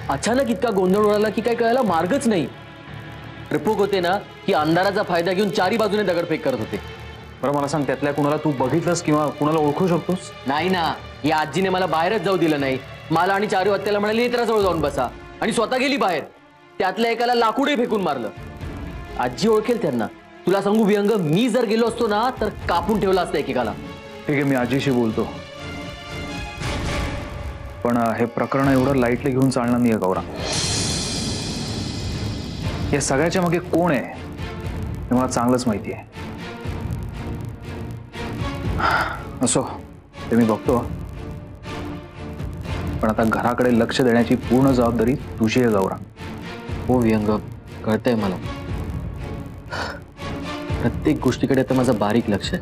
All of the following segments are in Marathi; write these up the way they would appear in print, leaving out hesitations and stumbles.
अचानक इतका गोंधळ उडाला की काय कळायला मार्गच नाही। रिपोक होते ना की अंधाराचा फायदा घेऊन चारी बाजूने दगडफेक करत होते। बरं मला सांग, त्यातल्या कुणाला तू बघितलंस किंवा कुणाला ओळखू शकतोस? नाही ना, या आजीने मला बाहेरच जाऊ दिलं नाही। मला आणि चारू हत्याला म्हणाली नेत्राजवळ जाऊन बसा आणि स्वतः गेली बाहेर। त्यातल्या एकाला लाकूडही फेकून मारलं। आजी ओळखेल त्यांना। तुला सांगू विहंग, मी जर गेलो असतो ना तर कापून ठेवला असता एकेकाला। ठीक आहे, मी आजीशी बोलतो, पण हे प्रकरण एवढं लाईटली घेऊन चालणार नाहीये गौरा। या सगळ्याच्या मागे कोण आहे हे मला चांगलंच माहिती आहे। असो, ते मी बघतो, पण आता घराकडे लक्ष देण्याची पूर्ण जबाबदारी तुझी आहे गौरा। हो विहंग, कळतंय मला। प्रत्येक गोष्टीकडे तर माझं बारीक लक्ष आहे।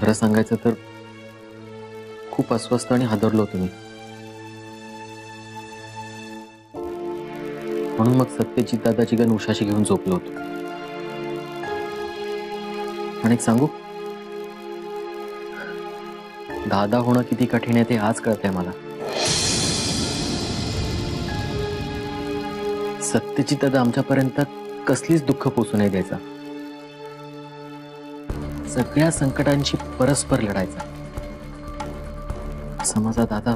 खरं सांगायचं तर खूप अस्वस्थ आणि हादरलो होतो मी। म्हणून मग सत्यजित दादाची गण उशाशी घेऊन झोपलो होतो। आणि एक सांगू, दादा होणं किती कठीण आहे ते आज कळतंय मला। सत्यजित दादा आमच्यापर्यंत कसलीच दुःख पोचू नाही द्यायचा। सगळ्या संकटांशी परस्पर लढायचा। असा माझा दादा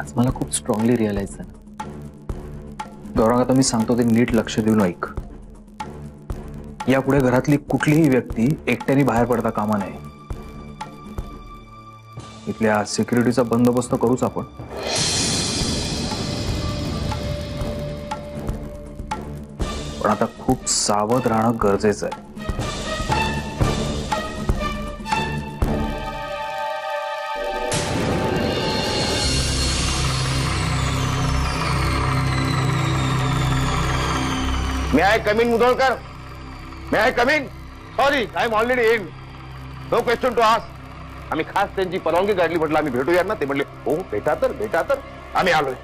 आज मला खूप स्ट्रॉंगली रिअलाइज झालं। गौरंग, आता मी सांगतो ते नीट लक्ष देऊन ऐक। यापुढे घरातली कुठलीही व्यक्ती एकट्याने बाहेर पडता कामा नये। इथल्या सिक्युरिटीचा बंदोबस्त करूच आपण। पण आता खूप सावध राहणं गरजेचं आहे। May I come in, Mudolkar? May I come in? Sorry, I am already in. No question to ask. आम्ही खास त्यांची परवानगी काढली, म्हटलं आम्ही भेटूया ना। ते म्हणले हो भेटा तर आम्ही आलोय।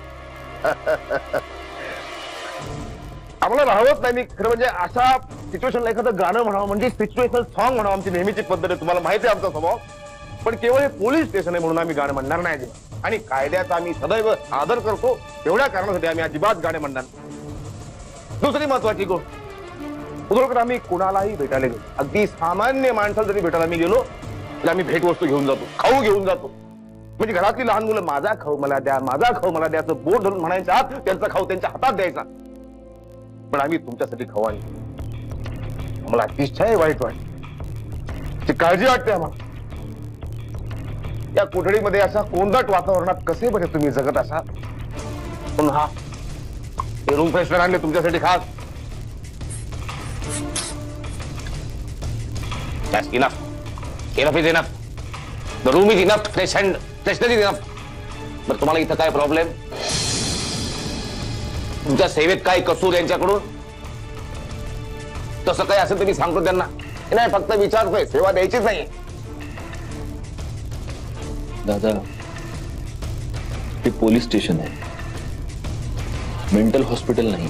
आम्हाला राहवत नाही। मी खरं म्हणजे अशा सिच्युएशनला एखादं गाणं म्हणावं, म्हणजे सिच्युएशनल सॉन्ग म्हणावं, आमची नेहमीची पद्धत आहे। तुम्हाला माहिती आहे आमचा स्वभाव, पण केवळ हे पोलीस स्टेशन आहे म्हणून आम्ही गाणं म्हणणार नाही। आणि कायद्याचा आम्ही सदैव आदर करतो, एवढ्या कारणासाठी आम्ही अजिबात गाणे म्हणणार। दुसरी महत्वाची गोष्ट, उदोलकर, आम्ही कुणालाही भेटायला गेलो, अगदी सामान्य माणसाला जरी भेटायला आम्ही गेलो तर आम्ही भेटवस्तू घेऊन जातो, खाऊ घेऊन जातो। म्हणजे घरातली लहान मुलं माझा खाऊ मला द्या, माझा खाऊ मला द्या असं बोट धरून म्हणायच्या आत त्यांचा खाऊ त्यांच्या हातात द्यायचा। पण आम्ही तुमच्यासाठी खाऊ आणली। आम्हाला अतिशय वाईट वाटते, काळजी वाटते आम्हाला। या कोठडीमध्ये अशा कोंदट वातावरणात कसे बरे तुम्ही जगत असा? पुन्हा हे रूम फ्रेशनर आणले तुमच्यासाठी खास। That's enough. Enough is enough. The room is enough. Freshness is enough. बरं, तुम्हाला इथं काय प्रॉब्लेम? तुमच्या सेवेत काय कसूर यांच्याकडून? तसं काय असेल तर मी सांगतो त्यांना। नाही, फक्त विचारतोय, सेवा द्यायचीच नाही। दादा, हे पोलीस स्टेशन आहे, मेंटल हॉस्पिटल नाही।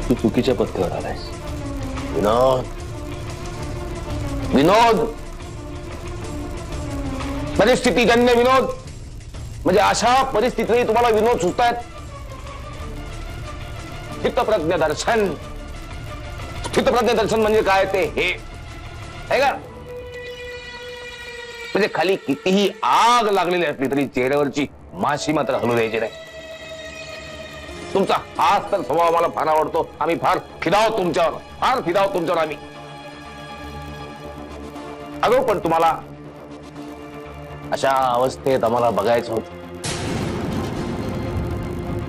तू चुकीच्या पथ्यावर आलायस। विनोद, परिस्थितीजन्य विनोद, म्हणजे अशा परिस्थितीतही तुम्हाला विनोद सुचतायत? स्थितप्रज्ञ दर्शन, स्थितप्रज्ञ दर्शन म्हणजे काय ते हे आहे का? म्हणजे खाली कितीही आग लागलेली असली तरी चेहऱ्यावरची माशी मात्र हलू द्यायची नाही। तुमचा हाच तर स्वभाव आम्हाला फार आवडतो। आम्ही फार फिदाव तुमच्यावर, फार फिदाव तुमच्यावर आम्ही। अगो, पण तुम्हाला अशा अवस्थेत आम्हाला बघायचं होतं।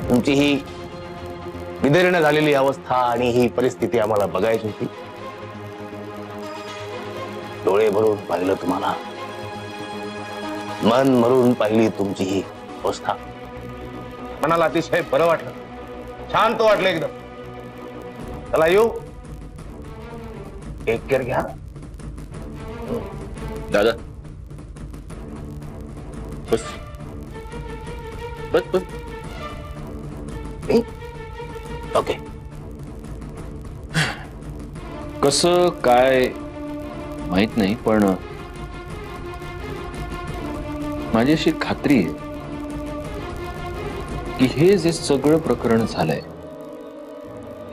तुमची ही विदीर्ण झालेली अवस्था आणि ही परिस्थिती आम्हाला बघायची होती। डोळे भरून पाहिलं तुम्हाला, मन भरून पाहिली तुमची ही अवस्था। मनाला अतिशय बरं वाटलं, शांत वाटलं एकदम। चला येऊ, टेक केअर घ्या। दादा बस बस बस। ओके, कसं काय माहित नाही, पण माझी अशी खात्री आहे की हे जे सगळं प्रकरण झालंय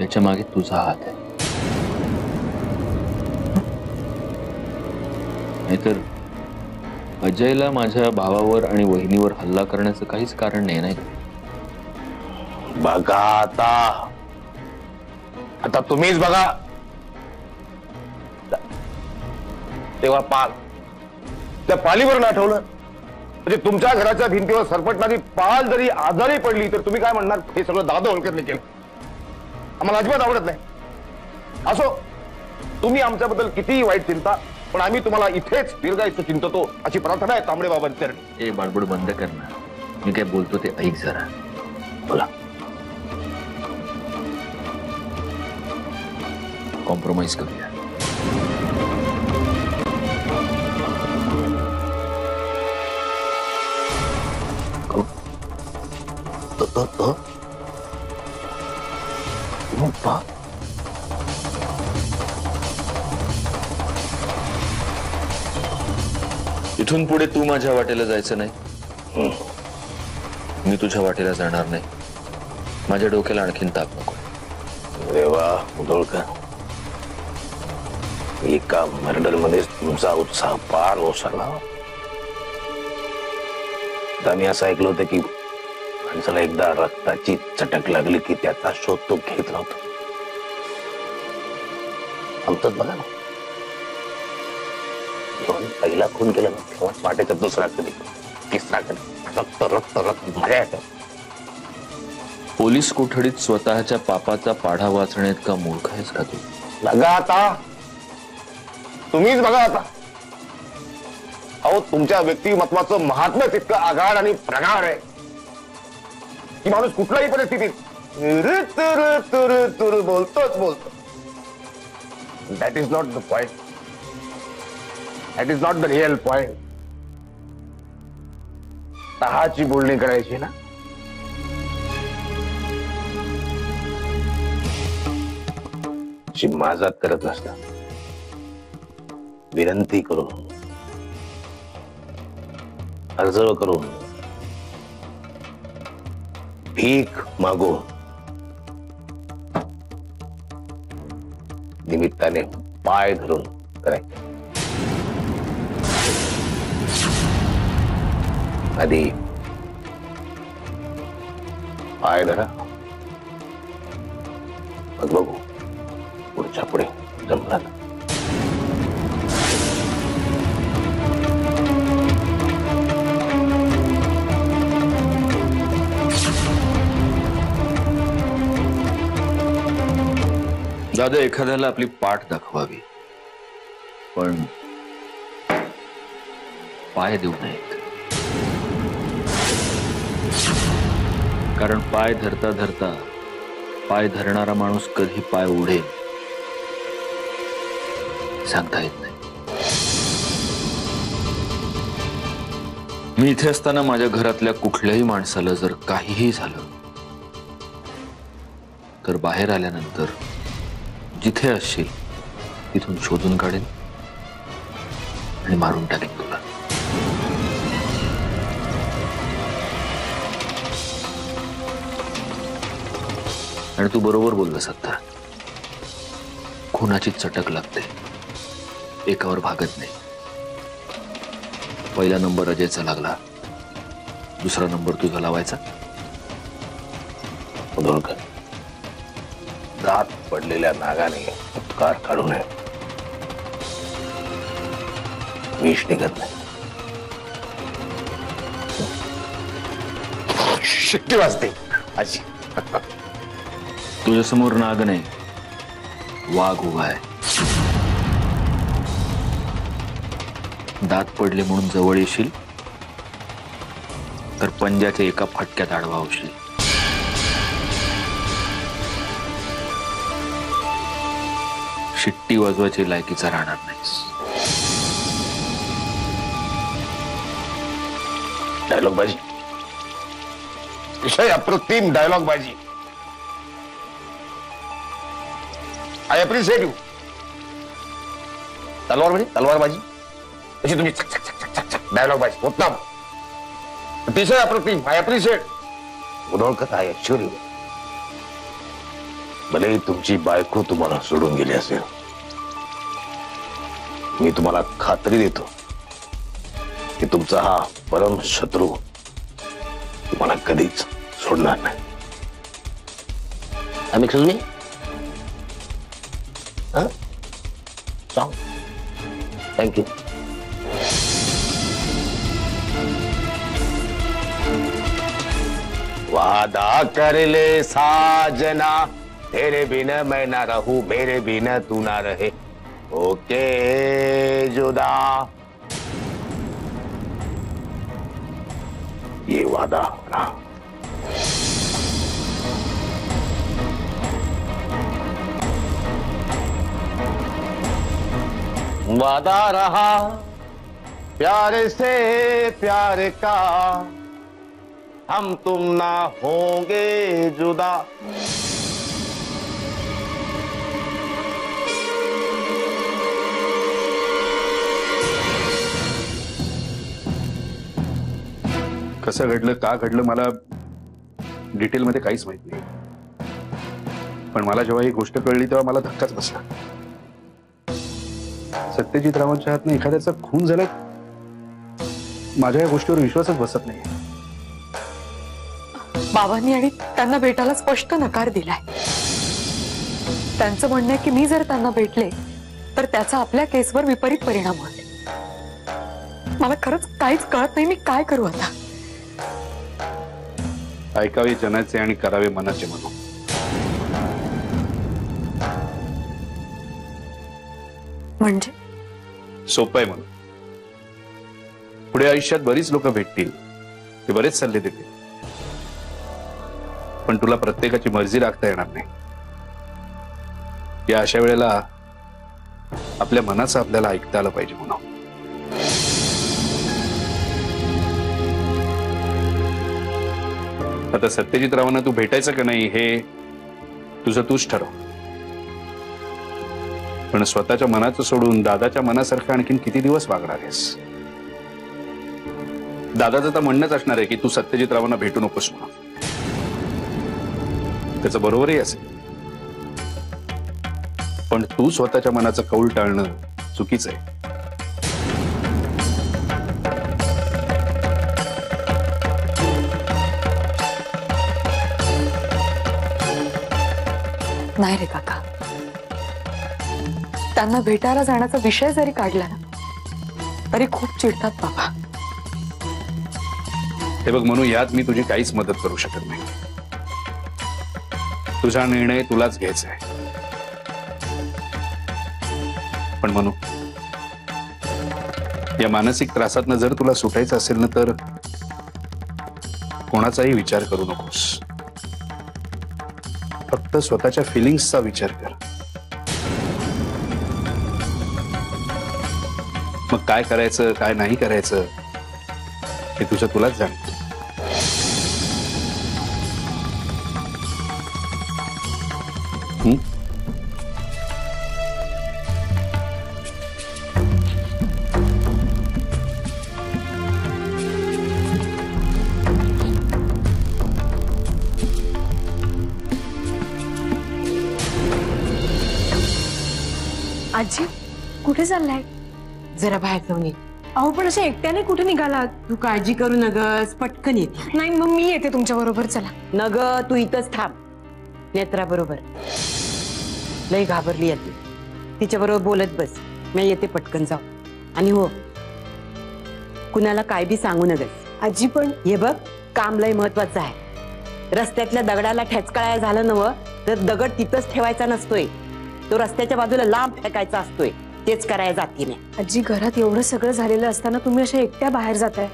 याच्या मागे तुझा हात आहे. नाहीतर अजयला माझ्या भावावर आणि वहिनीवर हल्ला करण्याचं काहीच कारण नाही. बघा आता तुम्हीच बघा. तेव्हा पाल त्या पालीवर आठवलं म्हणजे तुमच्या घराच्या भिंतीवर सरपटणारी पाल जरी आजारी पडली तर तुम्ही काय म्हणणार, हे सगळं दादा होळकरने केलं, आम्हाला अजिबात आवडत नाही. असो, तुम्ही आमच्याबद्दल कितीही वाईट चिंता, पण आम्ही तुम्हाला इथेच दीर्घायुष्य चिंततो अशी प्रार्थना आहे तांबडे बाबांची चरणी. हे बाळबड बंद कर ना. मी काय बोलतो ते ऐक जरा. बोला. कॉम्प्रोमाइज करूया. इथून पुढे तू माझ्या वाटेला जायचं नाही, मी तुझ्या वाटेला जाणार नाही. माझ्या डोक्याला आणखीन ताप नको. अरे वा मुधोळकर, एका मर्डर मध्ये तुमचा उत्साह पार ओसरला. आता मी असं ऐकलं होतं की माणसाला एकदा रक्ताची चटक लागली की त्याचा शोध तो घेत राहतो. आमचं बघा ना, पहिला खून केला ना तेव्हा वाटायचा दुसरा कधी, तिसरा कधी, रक्त रक्त रक्त मजा येतं. पोलीस कोठडीत स्वतःच्या पापाचा पाढा वाचण्यात का मूर्ख आहेस का तू? बघा आता, तुम्हीच बघा आता. अहो, तुमच्या व्यक्तिमत्वाचं महात्म्यच इतकं आगाढ आणि प्रगाढ आहे की माणूस कुठल्याही परिस्थितीत बोलतोच बोलतो. That is not the point. That is not the real point. तहाची बोलणी करायची ना, माझा करत नसता, विनंती करून, अर्ज करून, भीक मागून, निमित्ताने पाय धरून करायचं. आधी पाय धरा, मग बघू पुढच्या पुढे जमणार. दादा, एखाद्याला आपली पाठ दाखवावी पण पाय देऊ नयेत. कारण पाय धरता धरता पाय धरणारा माणूस कधी पाय ओढेल सांगता येत नाही. मी इथे असताना माझ्या घरातल्या कुठल्याही माणसाला जर काहीही झालं तर बाहेर आल्यानंतर जिथे असशील तिथून शोधून काढेन आणि मारून टाकेन तुला. आणि तू बरोबर बोललास आता, खुनाची चटक लागते, एकावर भागत नाही. पहिला नंबर अजयचा लागला, दुसरा नंबर तुझा लावायचा. मुधोळकर, दात पडलेल्या नागाने उपकार काढू नये. विष निघत नाही. शिट्टी वाजते अशी. तुझ्यासमोर नाग नाही, वाघ उभा आहे. दात पडले म्हणून जवळ येशील तर पंजाच्या एका फटक्यात आडवा होशील. शिट्टी वाजवायची लायकीचा राहणार नाहीस. डायलॉग बाजी, विषय अप्रतिम डायलॉग बाजी. I appreciate you. तलवार म्हणजे तलवार बाजी, अशी तुम्ही डायलॉग बाजी उत्तम. अतिशय अप्रतिम. I appreciate. Mudholkar I actually, भले तुमची बायको तुम्हाला सोडून गेली असेल, मी तुम्हाला खात्री देतो की तुमचा हा परम शत्रू तुम्हाला कधीच सोडणार नाही. Excuse me, song. थँक्यू. वादा कर ले साजना, तेरे बिन मैं ना रहूं, मेरे बिन तू ना रहे, ओके जुदा. ये वादा ना. वादा रहा प्यार से प्यार का, हम तुम ना होंगे जुदा. कसं घडलं, का घडलं, मला डिटेल मध्ये काहीच माहित नाही. पण मला जेव्हा ही गोष्ट कळली तेव्हा मला धक्काच बसला. सत्यजित रावांच्या हातने एखाद्याचा खून झाला, माझ्या या गोष्टीवर विश्वासच बसत नाही. बाबांनी आणि त्यांना भेटायला स्पष्ट नकार दिलाय. त्यांचं म्हणणं आहे की मी जर त्यांना भेटले तर त्याचा आपल्या केसवर विपरीत परिणाम होईल. मला खरंच काहीच कळत नाही, मी काय करू आता. ऐकावे जनाचे आणि करावे मनाचे म्हणून. म्हणजे सोपं आहे म्हणून. पुढे आयुष्यात बरीच लोक भेटतील, ते बरेच सल्ले देतील, पण तुला प्रत्येकाची मर्जी राखता येणार नाही. या अशा वेळेला आपल्या मनाचं आपल्याला ऐकता आलं पाहिजे म्हणून. आता सत्यजित रावांना तू भेटायचं का नाही हे तुझं तूच ठरव. पण स्वतःच्या मनाचं सोडून दादाच्या मनासारखं आणखीन किती दिवस वागणार आहेस? दादाचं तर म्हणणंच असणार आहे की तू सत्यजित रावांना भेटू नकोस म्हणून. त्याचं बरोबरही असेल, पण तू स्वतःच्या मनाचं कौल टाळणं चुकीचं आहे. नाही रे काका, त्यांना भेटायला जाण्याचा विषय जरी काढला ना तरी खूप चिडतात बाबा. हे बघ म्हणून यात मी तुझी काहीच मदत करू शकत नाही. तुझा निर्णय तुलाच घ्यायचा आहे. पण म्हणू, या मानसिक त्रासातनं जर तुला सुटायचं असेल ना तर कोणाचाही विचार करू नकोस. फक्त स्वतःच्या फिलिंग्सचा विचार कर. मग काय करायचं काय नाही करायचं हे तुझं तुलाच जाणतं. आजी कुठे चाललाय? जरा बाहेर जाऊन ये. अहो पण अशा एकट्याने कुठे निघालात? तू काळजी करू नगस, पटकन येते. नाही मग मी येते तुमच्या बरोबर. चला. नग तू इथंच थांब. नेत्रा बरोबर लई घाबरली आहे. तिच्या बरोबर बोलत बस. मी येते पटकन जाऊ. आणि हो, कुणाला काय बी सांगू नगस. आजी पण हे बघ, काम लय महत्वाचं आहे. रस्त्यातल्या दगडाला ठेचकाळायला झालं नव तर दगड तिथंच ठेवायचा नसतोय, तो रस्त्याच्या बाजूला लांब फेकायचा असतोय. तेच करायला जाते नाही. आजी घरात एवढं सगळं झालेलं असताना तुम्ही अशा एकट्या बाहेर जाताय.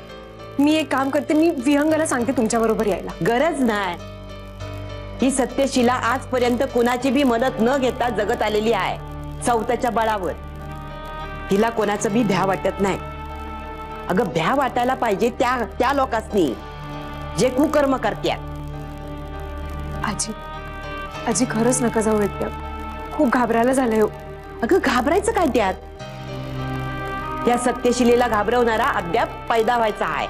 मी एक काम करते, मी विहंगाला सांगते तुमच्या बरोबर यायला. गरज नाही. ही सत्यशिला आजपर्यंत कोणाची बी मदत न घेता जगत आलेली आहे, स्वतःच्या बळावर. तिला कोणाचं बी भ्या वाटत नाही. अगं भ्या वाटायला पाहिजे त्या लोकांनी जे कुकर्म करतात. आजी आजी खरंच नका जाऊ एकट्या. खूप घाबरायला झालंय. अगं घाबरायचं काय त्यात? त्या सत्यशिलेला घाबरवणारा अद्याप पैदा व्हायचा आहे.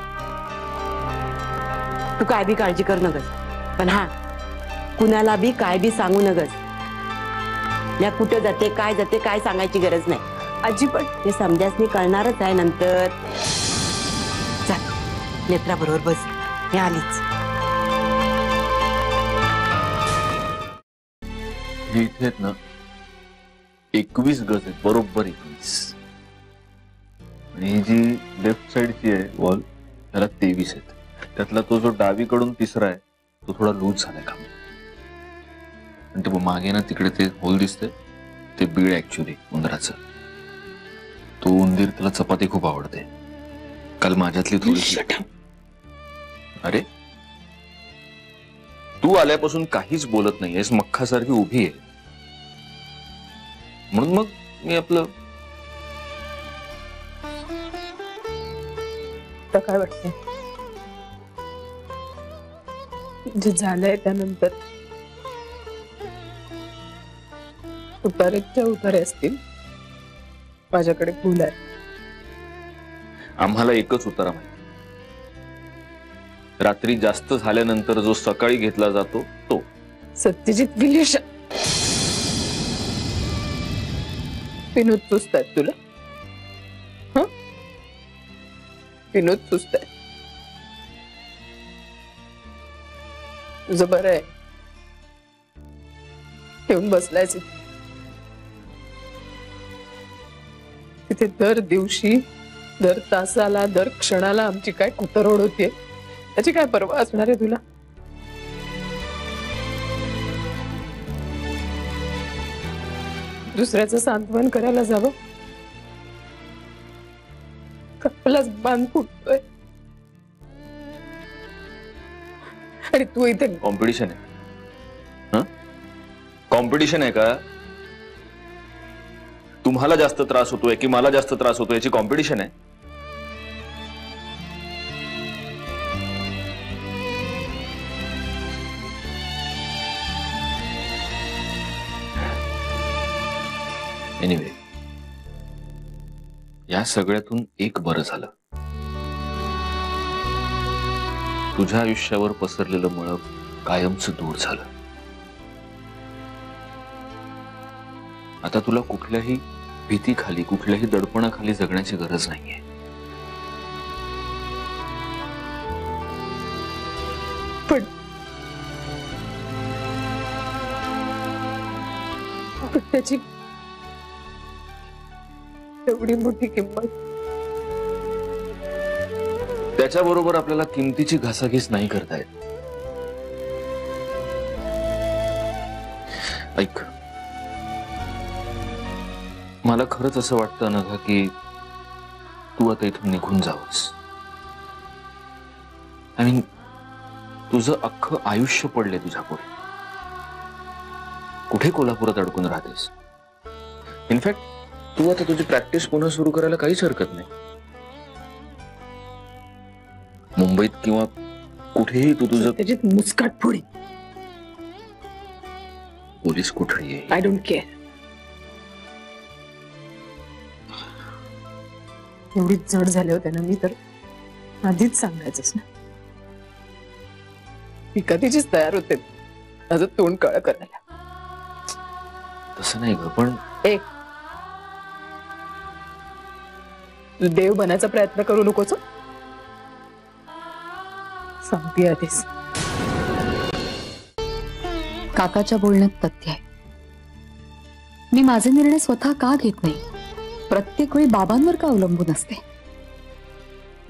तू काय बी काळजी कर नगस, पण हा कुणाला बी काय बी सांगू नगस. या कुठे जाते काय सांगायची गरज नाही. आजी पण ते समजासनी कळणारच आहे नंतर. चल नेत्रा बरोबर बस, मी आलीच. हे इथे आहेत ना 21 गज आहेत, बरोबर 21. आणि ही जी लेफ्ट साइडची आहे वॉल त्याला 23 आहेत. त्यातला तो जो डावीकडून तिसरा आहे तो थोडा लूज झालाय का. आणि ते मागे ना तिकडे ते होल दिसते ते बीड ऍक्च्युली उंदराचं. तो उंदीर त्याला चपाती खूप आवडते. काल माझ्यातली थोडीशी. अरे तू आल्यापासून काहीच बोलत नाहीयेस, मख्खासारखी उभी आहे. म्हणून मग मी आपलं. तर काय वाटतंय जे झालंय त्यानंतर उतारेच्या उतारे असतील. माझ्याकडे फुल आहे. आम्हाला एकच उतारा माहिती. रात्री जास्त झाल्यानंतर जो सकाळी घेतला जातो तो. सत्यजित विलेश विनोद सुस्त आहेत तुला. हं? विनोद सुस्त आहे. तुझं बरं आहे, ठेवून बसलायच तिथे. दर दिवशी दर तासाला दर क्षणाला आमची काय कुतरवड होतीये त्याची काय परवा असणार आहे तुला. दुसऱ्याचं सांत्वन करायला जावं, कपलाच बांध फुटतोय. आणि तू इथे कॉम्पिटिशन आहे. कॉम्पिटिशन आहे का. तुम्हाला जास्त त्रास होतोय की मला जास्त त्रास होतोय याची कॉम्पिटिशन आहे. एनिवे या सगळ्यातून एक बरं झालं. तुझ्या आयुष्यावर पसरलेलं मळब कायमचं दूर झालं. आता तुला कुठल्याही भीतीखाली कुठल्याही दडपणाखाली जगण्याची गरज नाहीये. पण त्याची एवढी मोठी किंमत. त्याच्याबरोबर आपल्याला किमतीची घासाघीस नाही करता येत. ऐक, मला खरंच असं वाटतं ना की तू आता इथून निघून जावंस. आय मीन तुझं अख्खं आयुष्य पडले तुझ्या पुढे. कुठे कोल्हापुरात अडकून राहतेस. इनफॅक्ट तू आता तुझी प्रॅक्टिस पुन्हा सुरू करायला काहीच हरकत नाही. मुंबईत किंवा कुठेही तू तुझं त्याच्यात मुस्काट फोडी. पोलीस कोठडी आहे. I don't care. एवढी जड झाले होते ना मी तर आधीच सांगायचंच ना. मी कधीचीच तयार होते माझं तोंड काळं करायला. तसं नाही ग, पण एक तू देव बनायचा प्रयत्न करू नकोस. सांगते आधीच. काकाच्या बोलण्यात तथ्य आहे. मी माझे निर्णय स्वतः का घेत नाही, प्रत्येक वेळी बाबांवर का अवलंबून असते.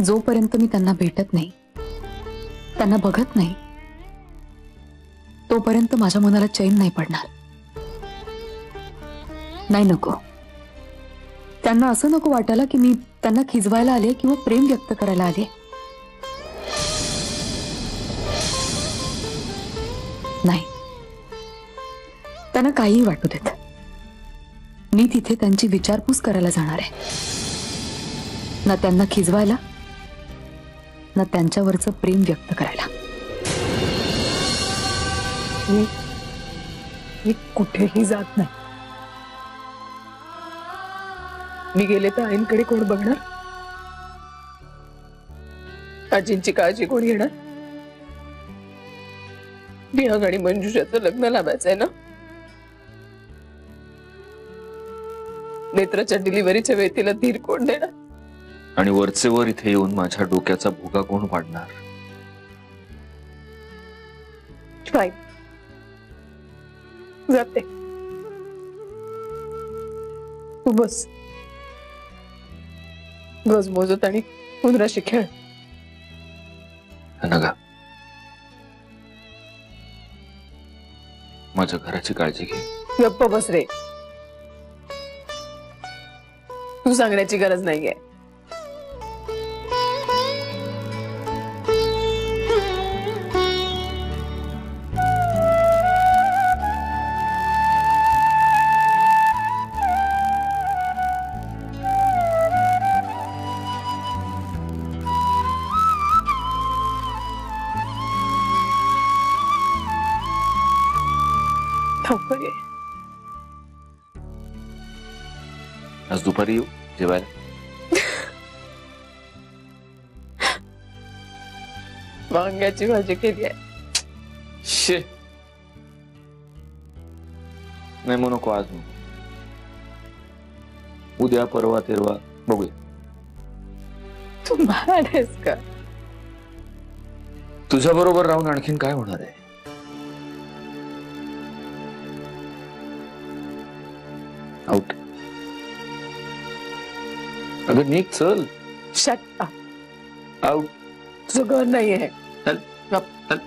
जोपर्यंत मी त्यांना भेटत नाही, त्यांना बघत नाही, तोपर्यंत माझ्या मनाला चैन नाही पडणार. नाही, नको. त्यांना असं नको वाटायला की मी त्यांना खिजवायला आले किंवा प्रेम व्यक्त करायला आले. नाही, त्यांना काहीही वाटू देत. मी तिथे त्यांची विचारपूस करायला जाणार आहे. ना त्यांना खिजवायला, ना त्यांच्यावरचं प्रेम व्यक्त करायला. मी कुठेही जात नाही. मी गेले तर आईंकडे कोण बघणार. आजींची काळजी कोण घेणार. विहंग आणि मंजुषाचं लग्न लावायचंय ना? नेत्राच्या डिलिव्हरीच्या वेळी तिला धीर कोण देणार? आणि वरचे वर इथे येऊन माझ्या डोक्याचा भुगा कोण पाडणार? फाईन, जाते. तू बस, गज मोजत आणि उंदराशी खेळ. नका, माझ्या घराची काळजी घे. गप्प बस रे, तू सांगण्याची गरज नाहीये. धावपळ आहे. आज दुपारी येऊ जेवायला. वांग्याची भाजी केली आहे. शे नाही मग नको आज. नको. उद्या परवा तेरवा बघूया. तू महाड आहेस का? तुझ्या बरोबर राहून आणखीन काय होणार आहे? आउट. अगं निघ, चल. Shut up. आउट. तुझं घर नाही आहे. चल, चल, चल.